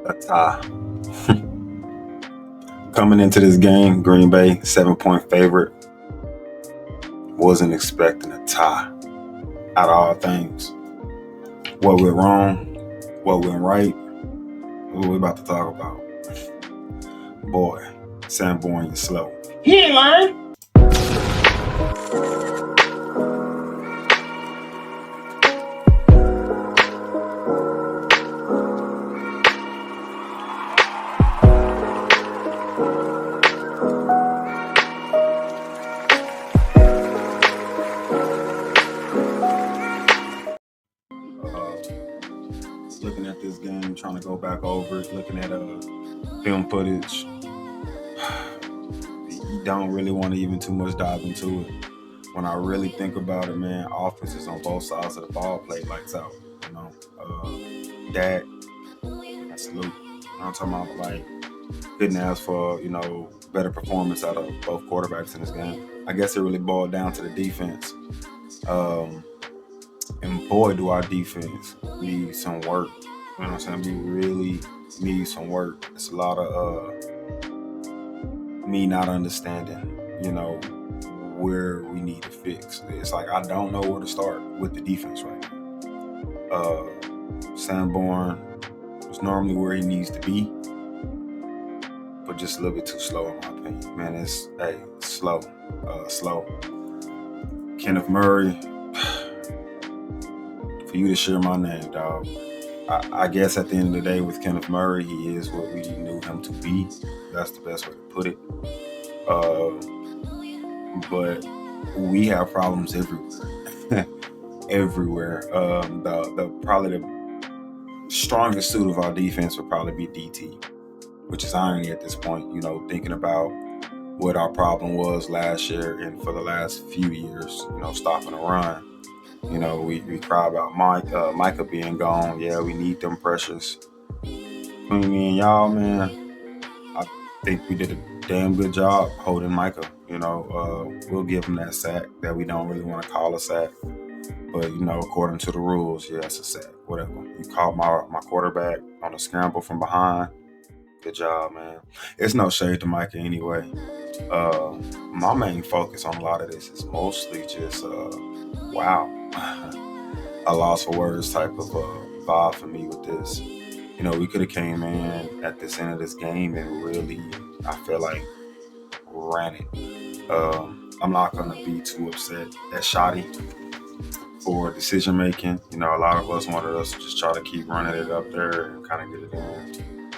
A tie. Coming into this game, Green Bay 7-point favorite. Wasn't expecting a tie. Out of all things, what went wrong, what went right, what we about to talk about. Boy, Sanborn, you slow. He ain't lying. Uh, Looking at this game, trying to go back over it, looking at film footage. You don't really want to even too much dive into it. When I really think about it, man, offenses on both sides of the ball play lights out. You know, Dak, salute. I'm talking about like couldn't ask for better performance out of both quarterbacks in this game. I guess it really boiled down to the defense. Um, and boy, do our defense need some work. You know what I'm saying? We really need some work. It's a lot of me not understanding, where we need to fix. It's like I don't know where to start with the defense right now. Sanborn is normally where he needs to be, but just a little bit too slow in my opinion. Man, it's slow. Slow. Kenneth Murray, for you to share my name, dog. I guess at the end of the day with Kenneth Murray, he is what we knew him to be. That's the best way to put it. But we have problems everywhere. Everywhere. The probably the strongest suit of our defense would probably be DT, which is irony at this point, thinking about what our problem was last year and for the last few years, stopping the run. We cry about Micah being gone. Yeah, we need them pressures. Between me and y'all, man, I think we did a damn good job holding Micah. We'll give him that sack that we don't really want to call a sack. But, according to the rules, yeah, it's a sack. Whatever. You caught my quarterback on a scramble from behind. Good job, man. It's no shade to Micah anyway. My main focus on a lot of this is mostly just, wow, a loss for words type of vibe for me with this. We could have came in at this end of this game and really, I feel like, ran it. I'm not gonna be too upset at Shoddy for decision making. A lot of us wanted us to just try to keep running it up there and kind of get it in.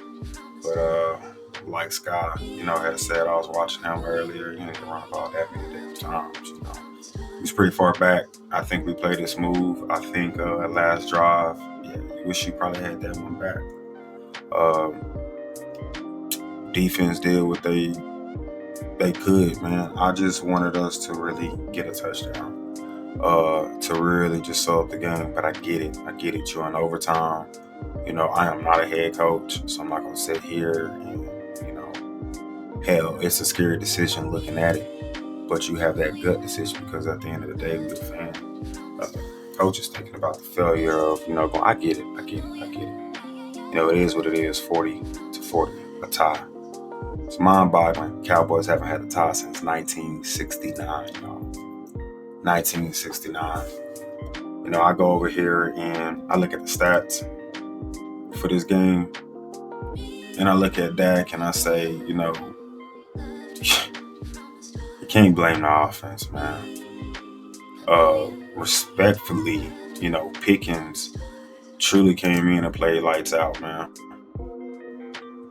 But like Sky, had said, I was watching him earlier. You need to run about that many damn times. He's pretty far back. I think we played it smooth. I think at last drive, yeah, you wish you probably had that one back. Defense did what they could, man. I just wanted us to really get a touchdown. To really just solve the game. But I get it. You're in overtime. I am not a head coach, so I'm not gonna sit here and, hell, it's a scary decision looking at it. But you have that gut decision because at the end of the day, we're the fan. Coach is thinking about the failure of, I get it. It is what it is, 40-40, a tie. It's mind-boggling. Cowboys haven't had a tie since 1969, 1969. I go over here and I look at the stats for this game, and I look at Dak and I say, you can't blame the offense, man. Respectfully, Pickens truly came in and played lights out, man.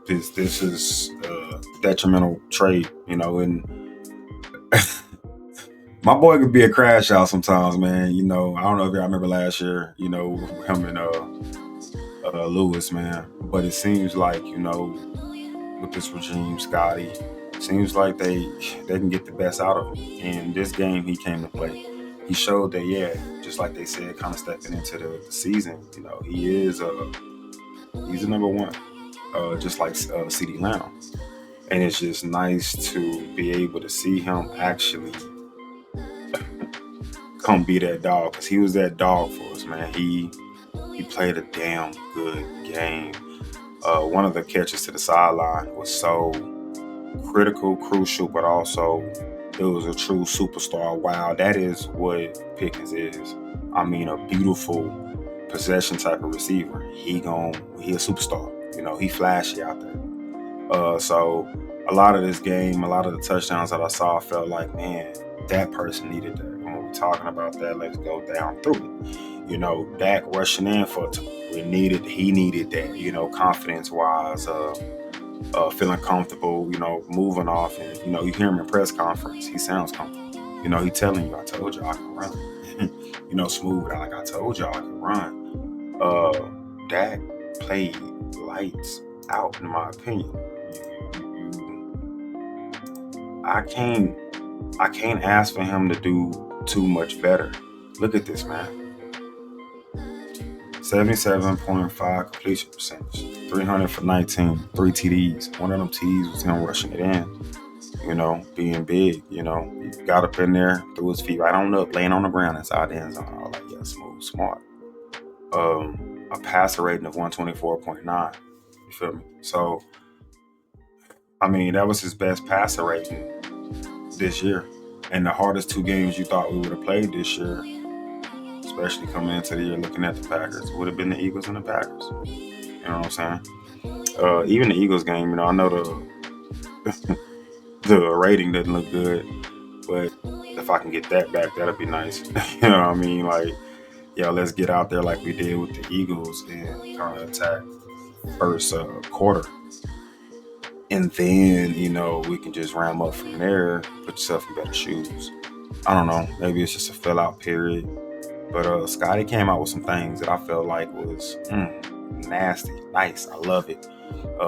This is a detrimental trade, and my boy could be a crash out sometimes, man. I don't know if y'all remember last year, him and Lewis, man. But it seems like, with this regime, Scotty, seems like they can get the best out of him. And this game, he came to play. He showed that, yeah, just like they said, kind of stepping into the season. He is he's a number one, just like CeeDee Lamb. And it's just nice to be able to see him actually come be that dog, because he was that dog for us, man. He played a damn good game. One of the catches to the sideline was so critical, crucial, but also it was a true superstar. Wow, that is what Pickens is. I mean, a beautiful possession type of receiver. He a superstar. He flashy out there. So a lot of this game, a lot of the touchdowns that I saw, I felt like, man, that person needed that. When we're talking about that, let's go down through it. Dak rushing in he needed that, confidence wise, feeling comfortable, moving off. And, you hear him in press conference, he sounds comfortable. He telling you, I told you I can run. Smooth out, like I told you I can run. Dak played lights out, in my opinion. I can't ask for him to do too much better. Look at this, man. 77.5 completion percentage, 300 for 19, 3 TDs. One of them TDs was him rushing it in, being big. He got up in there, threw his feet right on up, laying on the ground inside the end zone. I was like, yeah, smooth, smart. A passer rating of 124.9. You feel me? So, I mean, that was his best passer rating this year. And the hardest two games you thought we would have played this year, especially coming into the year looking at the Packers, would have been the Eagles and the Packers. You know what I'm saying? Even the Eagles game, I know the the rating doesn't look good, but if I can get that back, that'd be nice. You know what I mean? Like, let's get out there like we did with the Eagles and kind of attack first quarter. And then, we can just ram up from there, put yourself in better shoes. I don't know. Maybe it's just a fill out period. But Scotty came out with some things that I felt like was nasty, nice. I love it.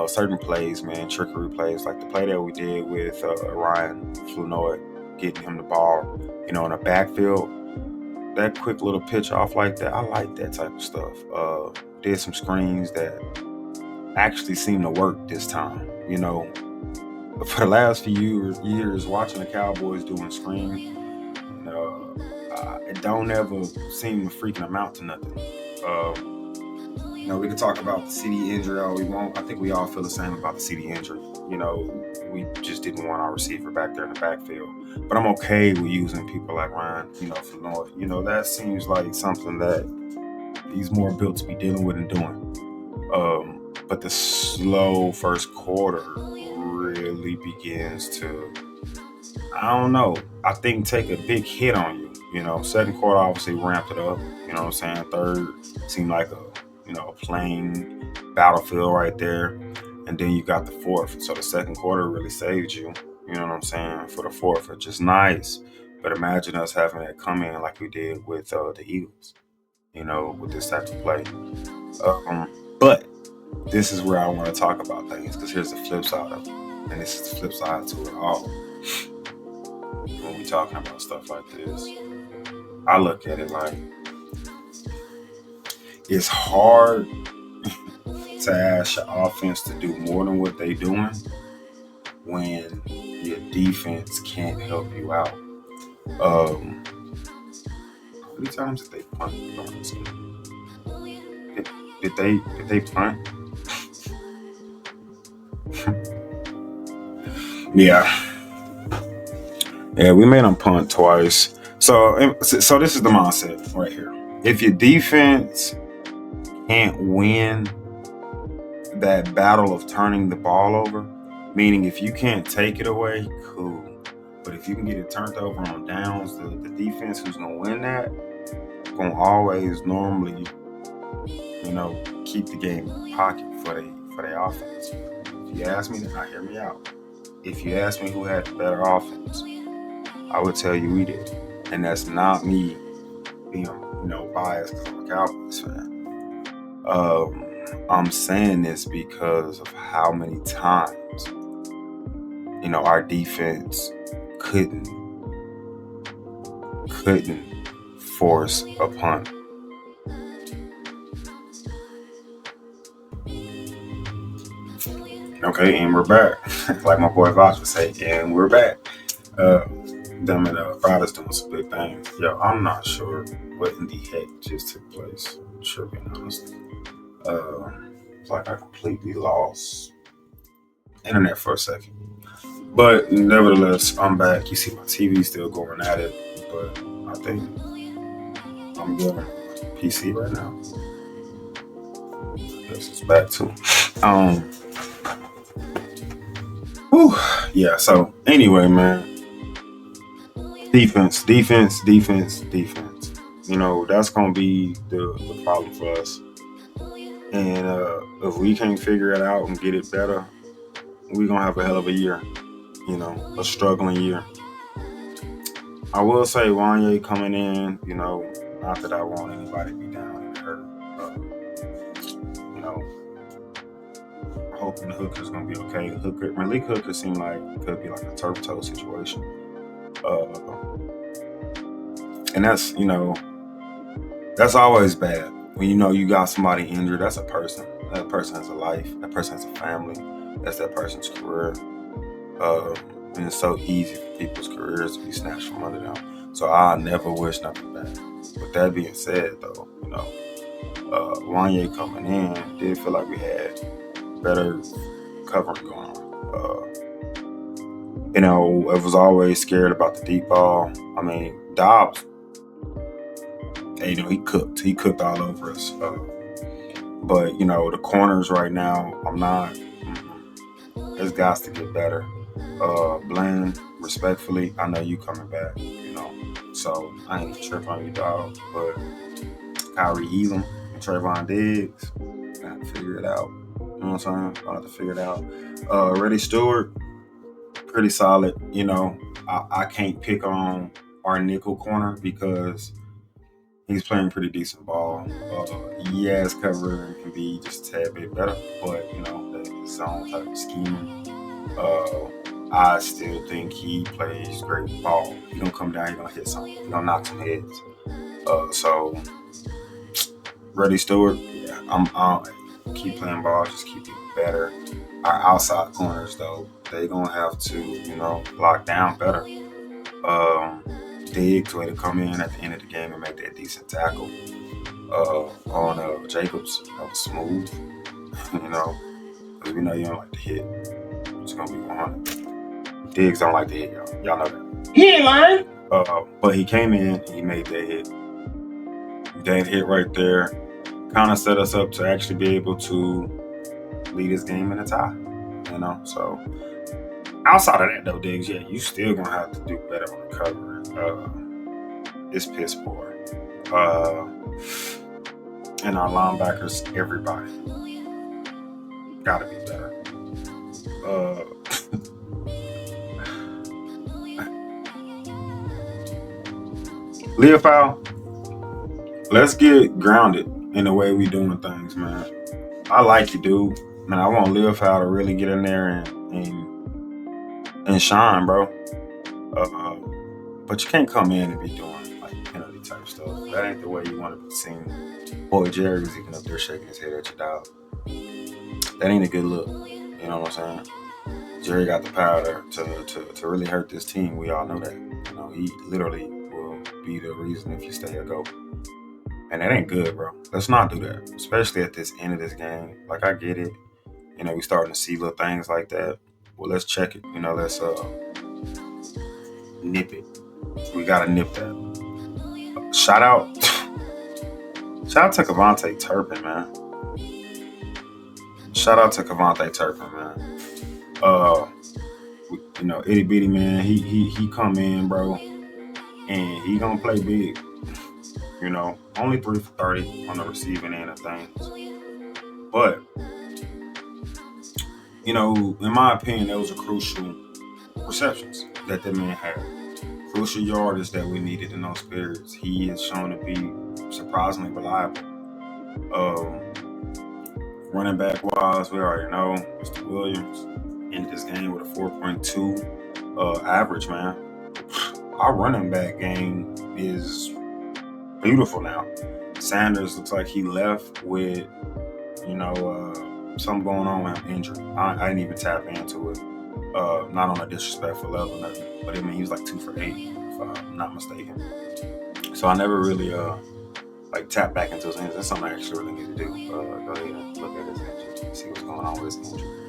Certain plays, man, trickery plays, like the play that we did with Ryan Flournoy, getting him the ball, in the backfield. That quick little pitch off like that, I like that type of stuff. Did some screens that actually seemed to work this time. For the last few years watching the Cowboys doing screens, it don't ever seem to freaking amount to nothing. We can talk about the CD injury all we want. I think we all feel the same about the CD injury. We just didn't want our receiver back there in the backfield. But I'm okay with using people like Ryan, Flournoy. That seems like something that he's more built to be dealing with and doing. But the slow first quarter really begins to, I don't know, I think take a big hit on you. Second quarter obviously ramped it up. You know what I'm saying? Third seemed like a plain battlefield right there. And then you got the fourth. So the second quarter really saved you. You know what I'm saying? For the fourth, which is nice. But imagine us having that come in like we did with the Eagles, with this type of play. But this is where I want to talk about things, because here's the flip side of it. And this is the flip side to it all. When we're talking about stuff like this, I look at it like it's hard to ask your offense to do more than what they're doing when your defense can't help you out. How many times did they punt? Did they punt? Yeah, we made them punt twice. So this is the mindset right here. If your defense can't win that battle of turning the ball over, meaning if you can't take it away, cool. But if you can get it turned over on downs, the defense who's gonna win that gonna always normally, keep the game in pocket for their offense. If you ask me, now hear me out. If you ask me who had the better offense, I would tell you we did. And that's not me being, biased because I'm a Cowboys fan. I'm saying this because of how many times, our defense couldn't force a punt. Okay, and we're back. Like my boy Vox would say, and we're back. Them and Frida's doing some big things. Yo, I'm not sure what in the heck just took place. Sure, being honest. It's like I completely lost internet for a second. But nevertheless, I'm back. You see my TV still going at it, but I think I'm good on PC right now. Guess it's back to. Um, whew, yeah. So anyway, man, defense. That's gonna be the problem for us. And if we can't figure it out and get it better, we're gonna have a hell of a year. A struggling year. I will say Wanye coming in, not that I want anybody to be down and hurt. Hoping the Hooker's gonna be okay. Malik Hooker seemed like it could be like a turf toe situation. Uh, and that's always bad. When you got somebody injured, that's a person. That person has a life. That person has a family. That's that person's career. And it's so easy for people's careers to be snatched from under them. So I never wish nothing bad. With that being said, though, Wanye coming in did feel like we had better covering going on. I was always scared about the deep ball. I mean, Dobbs, he cooked. He cooked all over us. But the corners right now, I'm not. There's got to get better. Bland, respectfully, I know you coming back. So I ain't tripping on you, dog. But Kyrie Elam and Trayvon Diggs, got to figure it out. You know what I'm saying? I'll have to figure it out. Reddy Stewart, pretty solid. I can't pick on our nickel corner because he's playing pretty decent ball. Yes, covering can be just a tad bit better, but that zone type of scheming. I still think he plays great ball. He gonna come down, he gonna hit something, he gonna knock some heads. So Reddy Stewart, yeah, I'm keep playing ball, just keep getting better. Our outside corners though, they gonna have to, lock down better. Diggs way to come in at the end of the game and make that decent tackle. On Jacobs, that was smooth. Because we know you don't like to hit. It's gonna be 100. Diggs don't like to hit, y'all. Y'all know that. He ain't lying. But he came in and he made that hit. That hit right there kind of set us up to actually be able to lead this game in a tie. So outside of that though, Diggs, yeah, you still gonna have to do better on the cover. It's piss poor. And our linebackers, everybody gotta be better. Leofow, let's get grounded in the way we doing things, man. I like you, dude. Man, I want Leofow to really get in there and shine, bro. But you can't come in and be doing like penalty type stuff. That ain't the way you want to be seen. Boy, Jerry was even up there shaking his head at your dog. That ain't a good look. You know what I'm saying? Jerry got the power to really hurt this team. We all know that. He literally will be the reason if you stay or go. And that ain't good, bro. Let's not do that. Especially at this end of this game. Like, I get it. We starting to see little things like that. Well, let's check it. Let's nip it. We gotta nip that. Shout out to Kavontae Turpin, man. Itty bitty man. He come in, bro, and he gonna play big. Only 3 for 30 on the receiving end of things. But in my opinion, those are crucial receptions that man had. Crucial yardage that we needed in those periods. He is shown to be surprisingly reliable. Running back wise, we already know Mr. Williams ended this game with a 4.2 average, man. Our running back game is beautiful now. Sanders looks like he left with, something going on with him, injury. I didn't even tap into it. Not on a disrespectful level, nothing. But he was like 2 for 8, if I'm not mistaken. So I never really tap back into his hands. That's something I actually really need to do. Go ahead and look at his injuries. See what's going on with his injury.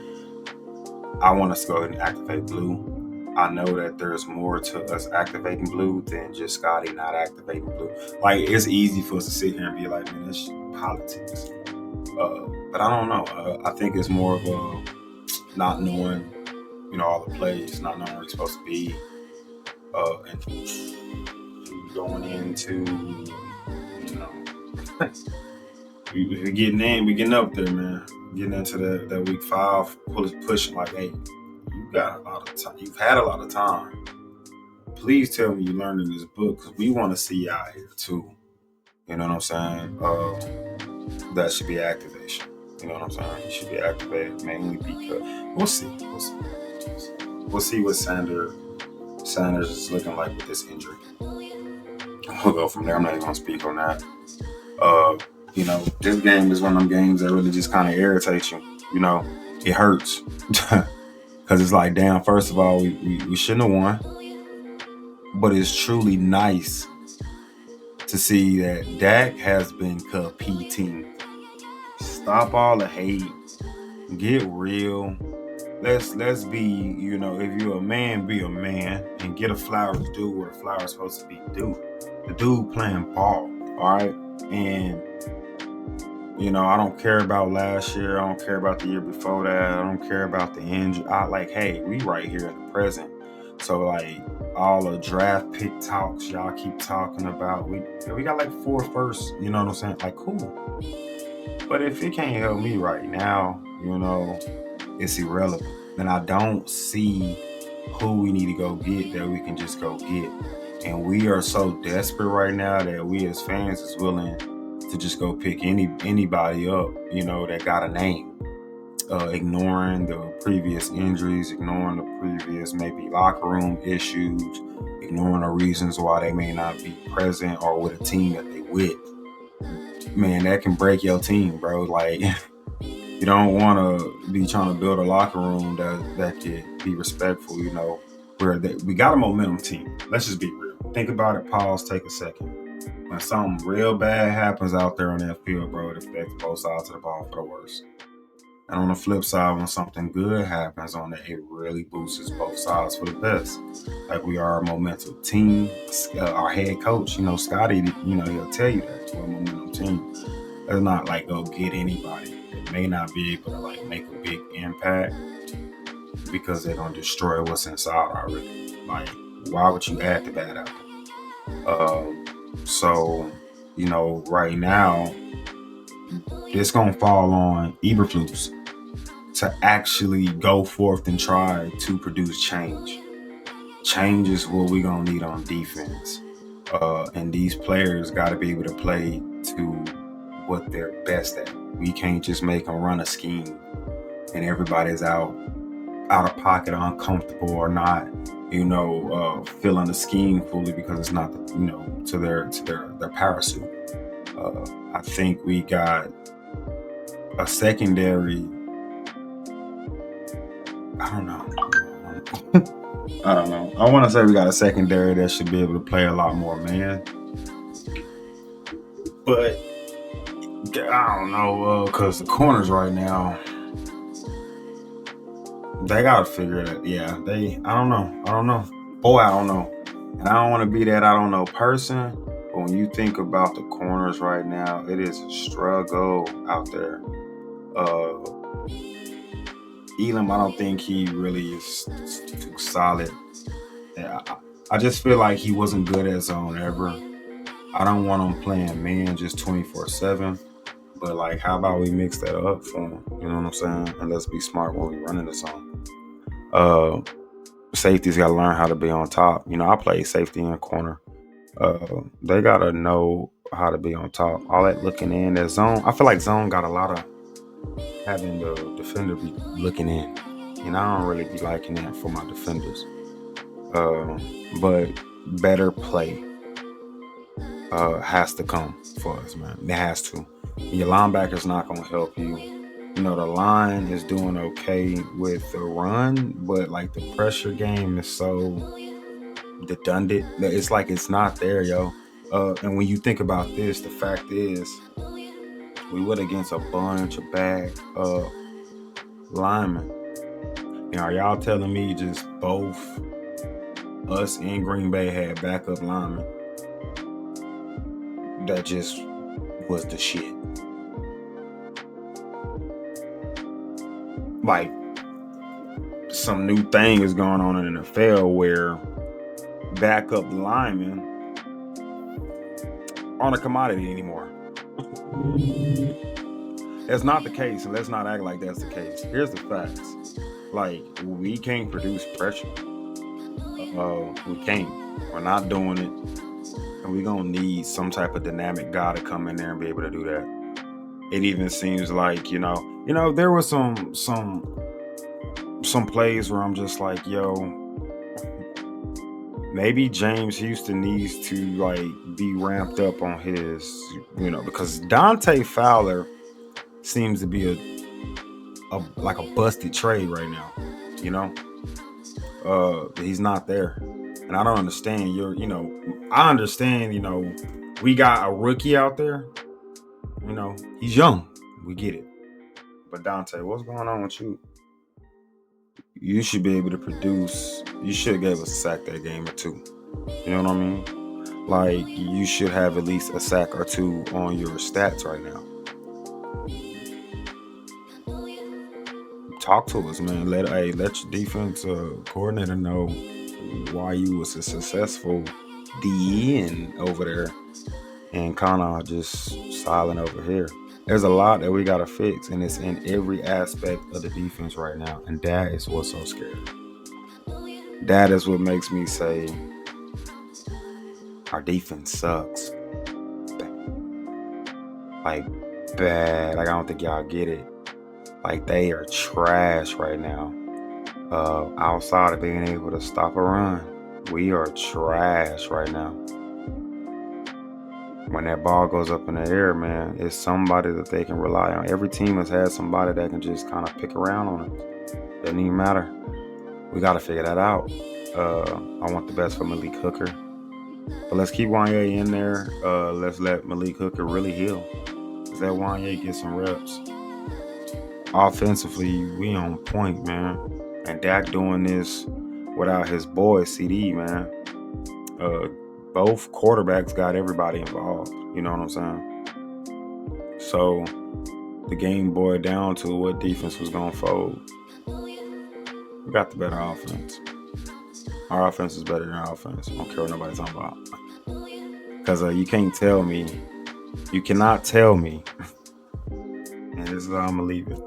I want us to go ahead and activate Blue. I know that there's more to us activating Blue than just Scotty not activating Blue. Like, it's easy for us to sit here and be like, man, that's politics. But I don't know. I think it's more of a not knowing, all the plays, not knowing where you're supposed to be, and going into, you know, we're getting up there, man. Getting into that week 5, pushing like, hey, you got a lot of time. You've had a lot of time. Please tell me you learned in this book, because we want to see you out here too. You know what I'm saying? That should be activation. You know what I'm saying? He should be activated mainly because we'll see. We'll see what Sanders is looking like with this injury. We'll go from there. I'm not even gonna speak on that. This game is one of them games that really just kind of irritates you. It hurts because it's like, damn. First of all, we shouldn't have won, but it's truly nice to see that Dak has been competing. Stop all the hate. Get real. Let's be, if you're a man, be a man and get a flowers due where the flowers supposed to be due. The dude playing ball, all right? And, I don't care about last year. I don't care about the year before that. I don't care about the injury. Hey, we right here in the present. So, like, all the draft pick talks y'all keep talking about, we got like 4 firsts, you know what I'm saying? Like, cool. But if it can't help me right now, it's irrelevant. And I don't see who we need to go get that we can just go get. And we are so desperate right now that we as fans is willing to just go pick anybody up, that got a name. Ignoring the previous injuries, ignoring the previous maybe locker room issues, ignoring the reasons why they may not be present or with a team that they with. Man, that can break your team, bro. Like, you don't want to be trying to build a locker room that can be respectful, we got a momentum team. Let's just be real. Think about it, pause, take a second. When something real bad happens out there on that field, bro, it affects both sides of the ball for the worst. And on the flip side, when something good happens on it, it really boosts both sides for the best. Like, we are a momentum team. Our head coach, Scotty, he'll tell you that we're a momentum team. Let's not like go get anybody that may not be able to like make a big impact because they're gonna destroy what's inside already. Like, why would you add the bad out there? So, right now, it's gonna fall on Eberflus to actually go forth and try to produce change. Change is what we're gonna need on defense. And these players got to be able to play to what they're best at. We can't just make them run a scheme and everybody's out of pocket, uncomfortable, or not, feeling the scheme fully because it's not, to their parachute. I think we got a secondary. I don't know. I want to say we got a secondary that should be able to play a lot more man. But I don't know, because the corners right now, they got to figure it out. Yeah, I don't know. Boy, I don't know. And I don't want to be that I don't know person. But when you think about the corners right now, it is a struggle out there. Elam, I don't think he really is too solid. I just feel like he wasn't good at zone ever. I don't want him playing man just 24/7. But like, how about we mix that up for him? You know what I'm saying? And let's be smart when we running the zone. Safety's got to learn how to be on top. I play safety in corner. They got to know how to be on top. All that looking in that zone. I feel like zone got a lot of having the defender be looking in. I don't really be liking that for my defenders. But better play has to come for us, man. It has to. Your linebacker's not going to help you. The line is doing okay with the run, but like the pressure game is so redundant that it's like it's not there, yo. And when you think about this, the fact is, we went against a bunch of bad linemen. And are y'all telling me just both us and Green Bay had backup linemen that just was the shit? Like, some new thing is going on in the NFL where backup linemen aren't a commodity anymore. That's not the case, and let's not act like that's the case. Here's the facts. Like, we can't produce pressure. We can't. We're not doing it. And we're going to need some type of dynamic guy to come in there and be able to do that. It even seems like, there was some plays where I'm just like, yo, maybe James Houston needs to be ramped up on his, because Dante Fowler seems to be a busted trade right now. He's not there, and I don't understand. I understand. We got a rookie out there. He's young. We get it, but Dante, what's going on with you? You should be able to produce. You should have gave us a sack that game or two. You know what I mean? Like, you should have at least a sack or two on your stats right now. Talk to us, man. Let your defense coordinator know why you was a successful DN over there and kind of just silent over here. There's a lot that we got to fix, and it's in every aspect of the defense right now, and that is what's so scary. That is what makes me say our defense sucks. Bad. I don't think y'all get it. They are trash right now. Outside of being able to stop a run, we are trash right now. When that ball goes up in the air, man, it's somebody that they can rely on. Every team has had somebody that can just kind of pick around on it. Doesn't even matter. We got to figure that out. I want the best for Malik Hooker. But let's keep Wanye in there. Let's let Malik Hooker really heal. Let Wanye get some reps. Offensively, we on point, man. And Dak doing this without his boy CD, man. Both quarterbacks got everybody involved. You know what I'm saying? So the game boiled down to what defense was going to fold. We got the better offense. Our offense is better than our offense. I don't care what nobody's talking about. Because you cannot tell me, and this is how I'm going to leave it.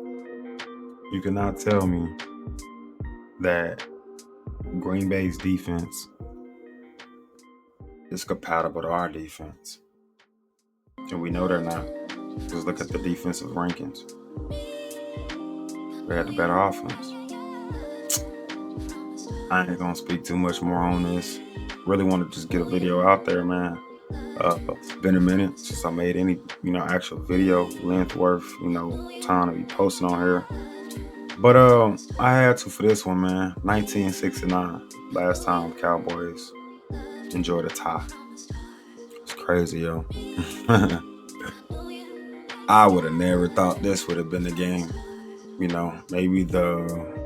You cannot tell me that Green Bay's defense is compatible to our defense. And we know they're not. Just look at the defensive rankings. They had the better offense. I ain't gonna speak too much more on this. Really want to just get a video out there, man. It's been a minute since I made any, actual video length worth, time to be posting on here. But I had to for this one, man. 1969, last time Cowboys enjoyed a tie. It's crazy, yo. I would have never thought this would have been the game. Maybe the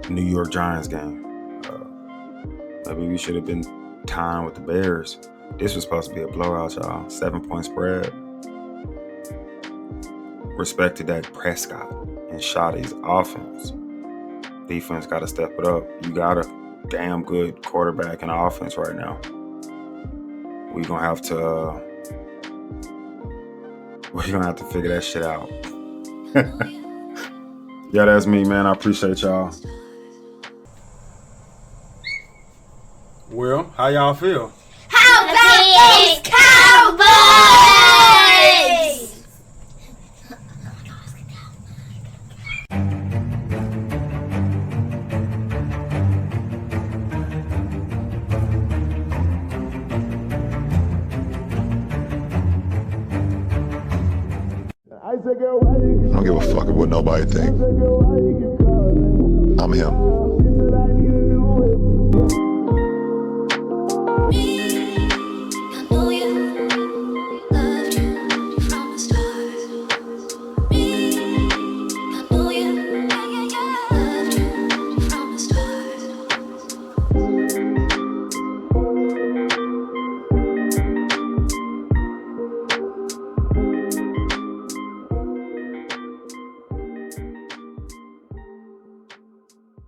New York Giants game. Maybe we should have been tying with the Bears. This was supposed to be a blowout, y'all. 7-point spread. Respect to Dak Prescott and Shoddy's offense. Defense got to step it up. You got a damn good quarterback and offense right now. We're gonna have to figure that shit out. Yeah, that's me, man. I appreciate y'all. Well, how y'all feel? How about those Cowboys? I don't give a fuck what nobody thinks. I'm him.